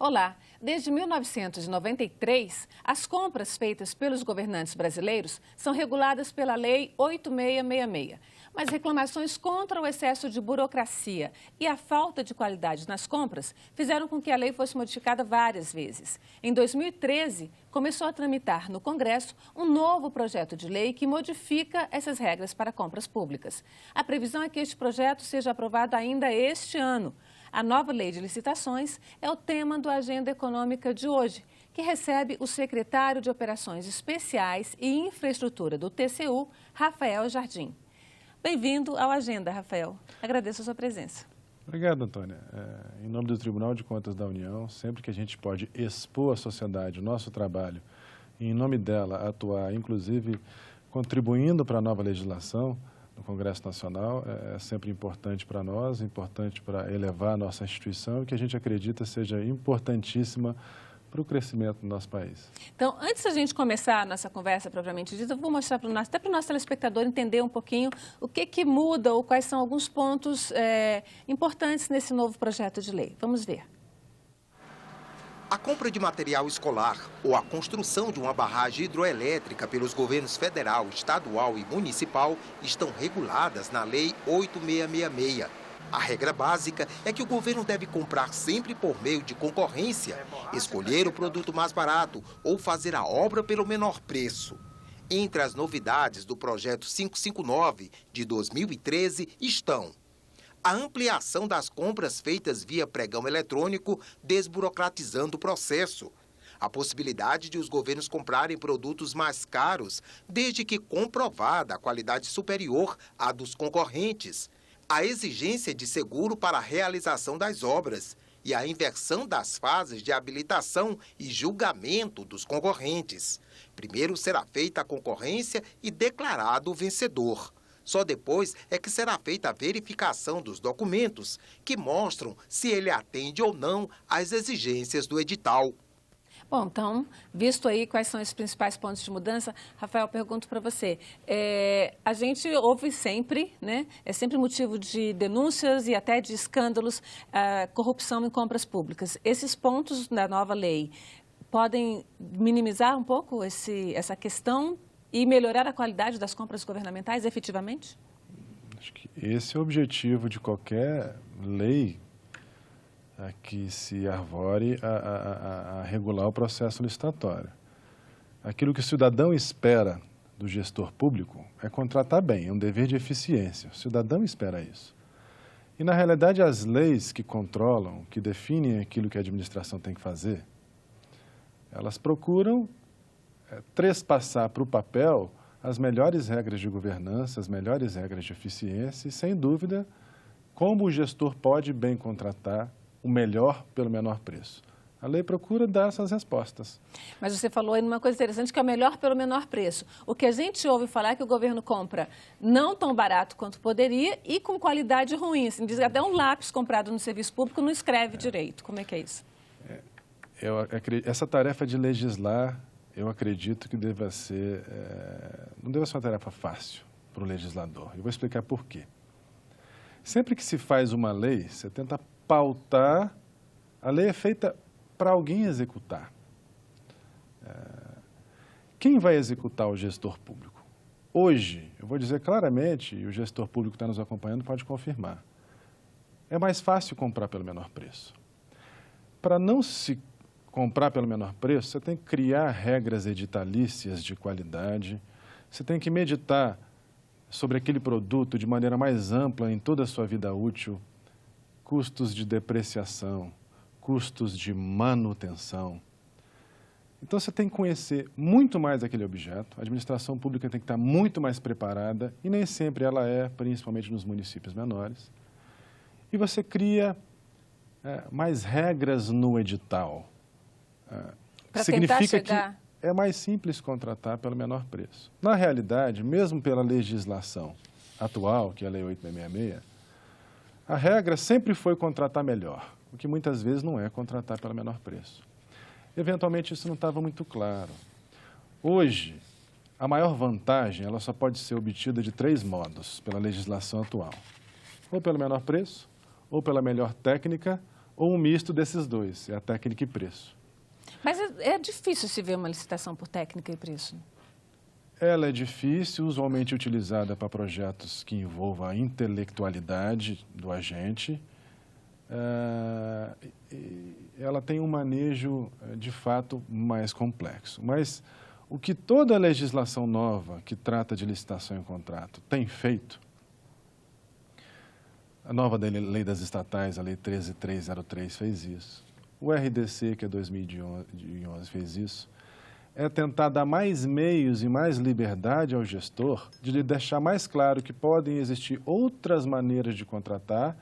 Olá, desde 1993, as compras feitas pelos governantes brasileiros são reguladas pela Lei 8666. Mas reclamações contra o excesso de burocracia e a falta de qualidade nas compras fizeram com que a lei fosse modificada várias vezes. Em 2013, começou a tramitar no Congresso um novo projeto de lei que modifica essas regras para compras públicas. A previsão é que este projeto seja aprovado ainda este ano. A nova lei de licitações é o tema do Agenda Econômica de hoje, que recebe o secretário de Operações Especiais e Infraestrutura do TCU, Rafael Jardim. Bem-vindo ao Agenda, Rafael. Agradeço a sua presença. Obrigado, Antônia. Em nome do Tribunal de Contas da União, sempre que a gente pode expor à sociedade o nosso trabalho e, em nome dela, atuar, inclusive, contribuindo para a nova legislação no Congresso Nacional, é sempre importante para nós, importante para elevar a nossa instituição e que a gente acredita seja importantíssima para o crescimento do nosso país. Então, antes da gente começar a nossa conversa propriamente dita, eu vou mostrar até para o nosso telespectador entender um pouquinho o que muda ou quais são alguns pontos importantes nesse novo projeto de lei. Vamos ver. A compra de material escolar ou a construção de uma barragem hidroelétrica pelos governos federal, estadual e municipal estão reguladas na Lei 8666. A regra básica é que o governo deve comprar sempre por meio de concorrência, escolher o produto mais barato ou fazer a obra pelo menor preço. Entre as novidades do projeto 559 de 2013 estão a ampliação das compras feitas via pregão eletrônico, desburocratizando o processo. A possibilidade de os governos comprarem produtos mais caros, desde que comprovada a qualidade superior à dos concorrentes. A exigência de seguro para a realização das obras e a inversão das fases de habilitação e julgamento dos concorrentes. Primeiro será feita a concorrência e declarado o vencedor. Só depois é que será feita a verificação dos documentos, que mostram se ele atende ou não às exigências do edital. Bom, então, visto aí quais são esses principais pontos de mudança, Rafael, pergunto para você. A gente ouve sempre, né? É sempre motivo de denúncias e até de escândalos, corrupção em compras públicas. Esses pontos da nova lei podem minimizar um pouco essa questão e melhorar a qualidade das compras governamentais efetivamente? Acho que esse é o objetivo de qualquer lei que se arvore a regular o processo licitatório. Aquilo que o cidadão espera do gestor público é contratar bem, é um dever de eficiência. O cidadão espera isso. E, na realidade, as leis que controlam, que definem aquilo que a administração tem que fazer, elas procuram trespassar para o papel as melhores regras de governança, as melhores regras de eficiência e, sem dúvida, como o gestor pode bem contratar o melhor pelo menor preço. A lei procura dar essas respostas. Mas você falou aí numa coisa interessante, que é o melhor pelo menor preço. O que a gente ouve falar é que o governo compra não tão barato quanto poderia e com qualidade ruim. Assim, diz que até um lápis comprado no serviço público não escreve direito. Como é que é isso? Essa tarefa de legislar, eu acredito que deva ser, não deve ser uma tarefa fácil para o legislador. Eu vou explicar por quê. Sempre que se faz uma lei, você tenta pautar, a lei é feita para alguém executar. Quem vai executar o gestor público? Hoje, eu vou dizer claramente, e o gestor público que está nos acompanhando pode confirmar, é mais fácil comprar pelo menor preço. Para não se comprar pelo menor preço, você tem que criar regras editalícias de qualidade, você tem que meditar sobre aquele produto de maneira mais ampla em toda a sua vida útil, custos de depreciação, custos de manutenção. Então, você tem que conhecer muito mais aquele objeto, a administração pública tem que estar muito mais preparada, e nem sempre ela é, principalmente nos municípios menores. E você cria mais regras no edital. Significa que é mais simples contratar pelo menor preço. Na realidade, mesmo pela legislação atual, que é a Lei 8666, a regra sempre foi contratar melhor, o que muitas vezes não é contratar pelo menor preço. Eventualmente, isso não estava muito claro. Hoje, a maior vantagem ela só pode ser obtida de 3 modos pela legislação atual. Ou pelo menor preço, ou pela melhor técnica, ou um misto desses dois, é a técnica e preço. Mas é difícil se ver uma licitação por técnica e preço. Ela é difícil, usualmente utilizada para projetos que envolvam a intelectualidade do agente. Ela tem um manejo, de fato, mais complexo. Mas o que toda legislação nova que trata de licitação e contrato tem feito, a nova lei das estatais, a lei 13.303, fez isso. O RDC, que é 2011, fez isso. É tentar dar mais meios e mais liberdade ao gestor de lhe deixar mais claro que podem existir outras maneiras de contratar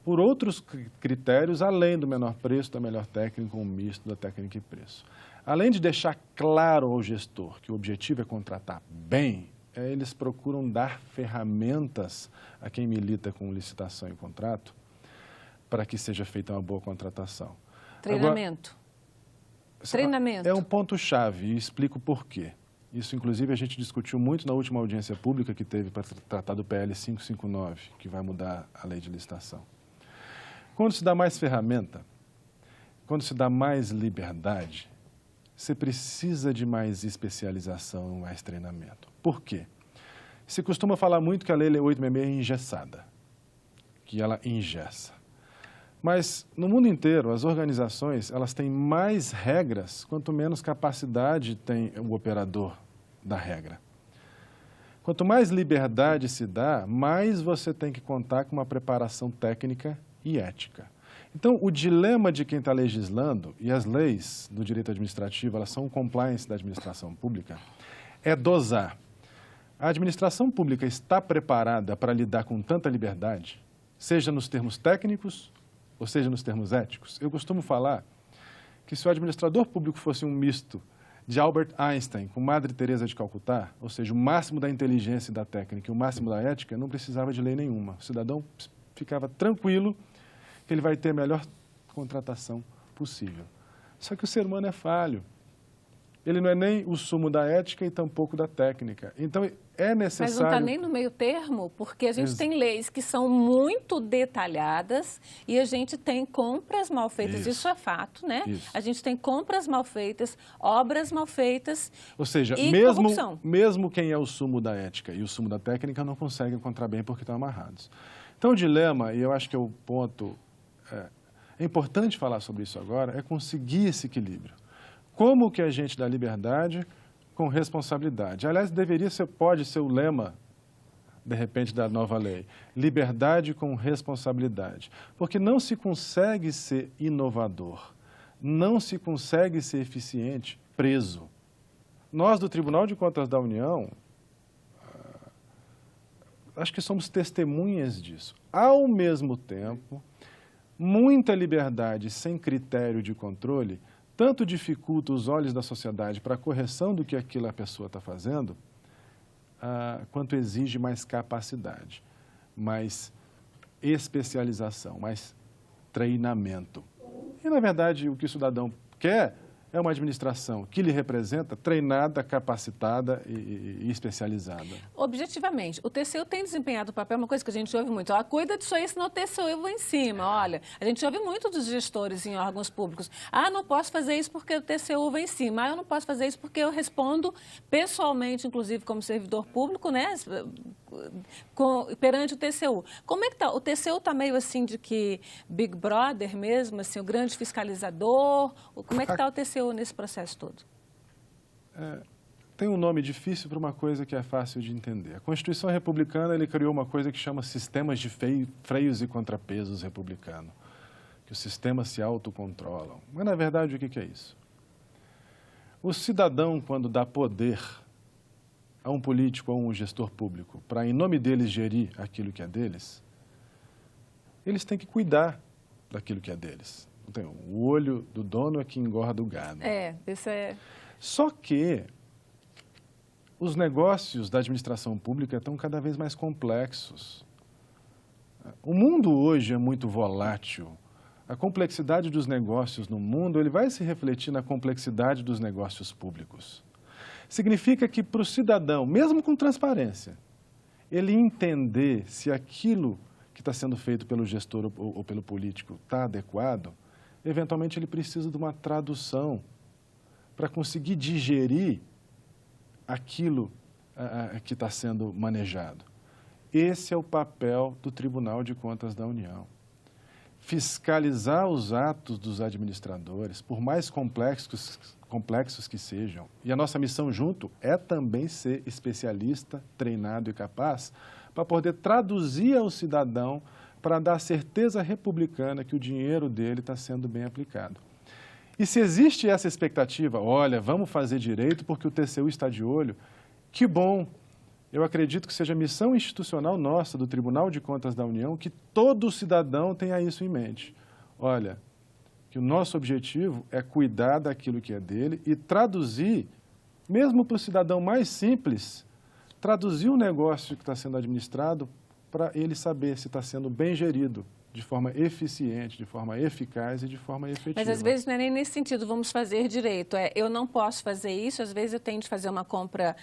por outros critérios, além do menor preço, da melhor técnica, um misto da técnica e preço. Além de deixar claro ao gestor que o objetivo é contratar bem, eles procuram dar ferramentas a quem milita com licitação e contrato para que seja feita uma boa contratação. Treinamento. Agora, treinamento. É um ponto-chave e explico por quê. Isso, inclusive, a gente discutiu muito na última audiência pública que teve para tratar do PL 559, que vai mudar a lei de licitação. Quando se dá mais ferramenta, quando se dá mais liberdade, você precisa de mais especialização, mais treinamento. Por quê? Se costuma falar muito que a lei 866 é engessada, que ela engessa. Mas, no mundo inteiro, as organizações elas têm mais regras, quanto menos capacidade tem o operador da regra. Quanto mais liberdade se dá, mais você tem que contar com uma preparação técnica e ética. Então, o dilema de quem está legislando, e as leis do direito administrativo, elas são um compliance da administração pública, é dosar. A administração pública está preparada para lidar com tanta liberdade, seja nos termos técnicos, ou seja, nos termos éticos? Eu costumo falar que se o administrador público fosse um misto de Albert Einstein com Madre Teresa de Calcutá, ou seja, o máximo da inteligência e da técnica e o máximo da ética, não precisava de lei nenhuma. O cidadão ficava tranquilo que ele vai ter a melhor contratação possível. Só que o ser humano é falho. Ele não é nem o sumo da ética e tampouco da técnica. Então, é necessário... Mas não está nem no meio termo, porque a gente tem leis que são muito detalhadas e a gente tem compras mal feitas, isso é fato, né? Isso. A gente tem compras mal feitas, obras mal feitas. Ou seja, mesmo quem é o sumo da ética e o sumo da técnica não conseguem encontrar bem porque estão amarrados. Então, o dilema, e eu acho que é o ponto... É importante falar sobre isso agora, é conseguir esse equilíbrio. Como que a gente dá liberdade com responsabilidade? Aliás, pode ser o lema, de repente, da nova lei. Liberdade com responsabilidade. Porque não se consegue ser inovador, não se consegue ser eficiente preso. Nós, do Tribunal de Contas da União, acho que somos testemunhas disso. Ao mesmo tempo, muita liberdade sem critério de controle tanto dificulta os olhos da sociedade para a correção do que a pessoa está fazendo, quanto exige mais capacidade, mais especialização, mais treinamento. E, na verdade, o que o cidadão quer é uma administração que lhe representa, treinada, capacitada e especializada. Objetivamente, o TCU tem desempenhado o papel, uma coisa que a gente ouve muito, cuida disso aí, senão o TCU vai em cima. Olha, a gente ouve muito dos gestores em órgãos públicos. Não posso fazer isso porque o TCU vai em cima. Eu não posso fazer isso porque eu respondo pessoalmente, inclusive como servidor público, né, perante o TCU. Como é que está? O TCU está meio assim de que Big Brother mesmo, assim, o grande fiscalizador? Como é que está o TCU nesse processo todo? Tem um nome difícil para uma coisa que é fácil de entender. A Constituição Republicana ele criou uma coisa que chama sistemas de freios e contrapesos republicano, que os sistemas se autocontrolam. Mas, na verdade, o que é isso? O cidadão, quando dá poder a um político ou a um gestor público para, em nome deles, gerir aquilo que é deles, eles têm que cuidar daquilo que é deles. Então, o olho do dono é que engorda o gado. Isso é... Só que os negócios da administração pública estão cada vez mais complexos. O mundo hoje é muito volátil. A complexidade dos negócios no mundo ele vai se refletir na complexidade dos negócios públicos. Significa que para o cidadão, mesmo com transparência, ele entender se aquilo que está sendo feito pelo gestor ou pelo político está adequado, eventualmente ele precisa de uma tradução para conseguir digerir aquilo que está sendo manejado. Esse é o papel do Tribunal de Contas da União. Fiscalizar os atos dos administradores, por mais complexos que sejam. E a nossa missão junto é também ser especialista, treinado e capaz para poder traduzir ao cidadão para dar certeza republicana que o dinheiro dele está sendo bem aplicado. E se existe essa expectativa, olha, vamos fazer direito porque o TCU está de olho, que bom! Eu acredito que seja missão institucional nossa, do Tribunal de Contas da União, que todo cidadão tenha isso em mente. Olha, que o nosso objetivo é cuidar daquilo que é dele e traduzir, mesmo para o cidadão mais simples, traduzir o negócio que está sendo administrado para ele saber se está sendo bem gerido, de forma eficiente, de forma eficaz e de forma efetiva. Mas às vezes não é nem nesse sentido, vamos fazer direito. Eu não posso fazer isso, às vezes eu tenho de fazer uma compra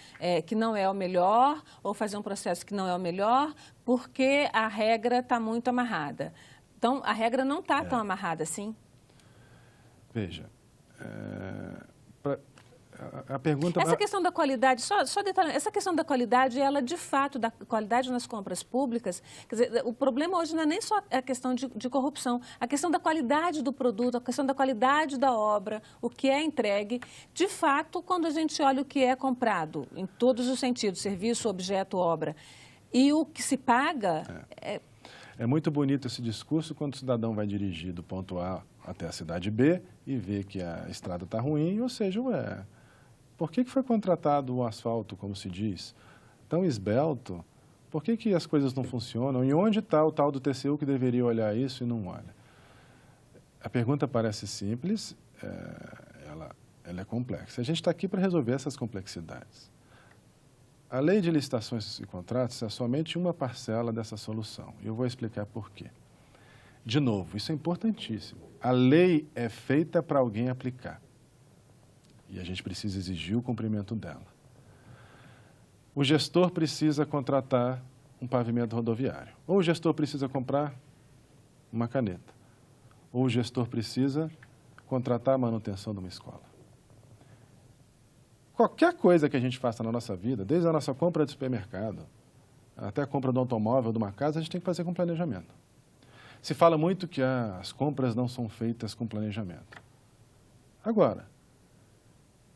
que não é o melhor, ou fazer um processo que não é o melhor, porque a regra está muito amarrada. Então, a regra não está tão amarrada assim? Veja, a pergunta... Essa questão da qualidade, só detalhando, essa questão da qualidade, ela de fato, da qualidade nas compras públicas, quer dizer, o problema hoje não é nem só a questão de corrupção, a questão da qualidade do produto, a questão da qualidade da obra, o que é entregue. De fato, quando a gente olha o que é comprado, em todos os sentidos, serviço, objeto, obra, e o que se paga... É muito bonito esse discurso quando o cidadão vai dirigir do ponto A até a cidade B e vê que a estrada está ruim, ou seja, por que foi contratado o asfalto, como se diz, tão esbelto? Por que as coisas não funcionam? E onde está o tal do TCU que deveria olhar isso e não olha? A pergunta parece simples, ela é complexa. A gente está aqui para resolver essas complexidades. A lei de licitações e contratos é somente uma parcela dessa solução. E eu vou explicar por quê. De novo, isso é importantíssimo. A lei é feita para alguém aplicar. E a gente precisa exigir o cumprimento dela. O gestor precisa contratar um pavimento rodoviário. Ou o gestor precisa comprar uma caneta. Ou o gestor precisa contratar a manutenção de uma escola. Qualquer coisa que a gente faça na nossa vida, desde a nossa compra de supermercado, até a compra do automóvel, de uma casa, a gente tem que fazer com planejamento. Se fala muito que as compras não são feitas com planejamento. Agora,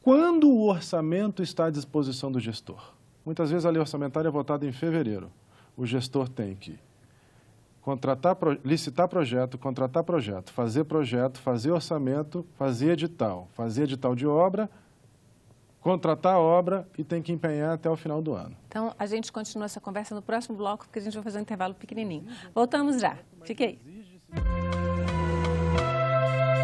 quando o orçamento está à disposição do gestor? Muitas vezes a lei orçamentária é votada em fevereiro. O gestor tem que licitar projeto, contratar projeto, fazer orçamento, fazer edital de obra, contratar a obra e tem que empenhar até o final do ano. Então, a gente continua essa conversa no próximo bloco, porque a gente vai fazer um intervalo pequenininho. Voltamos já. Fique aí.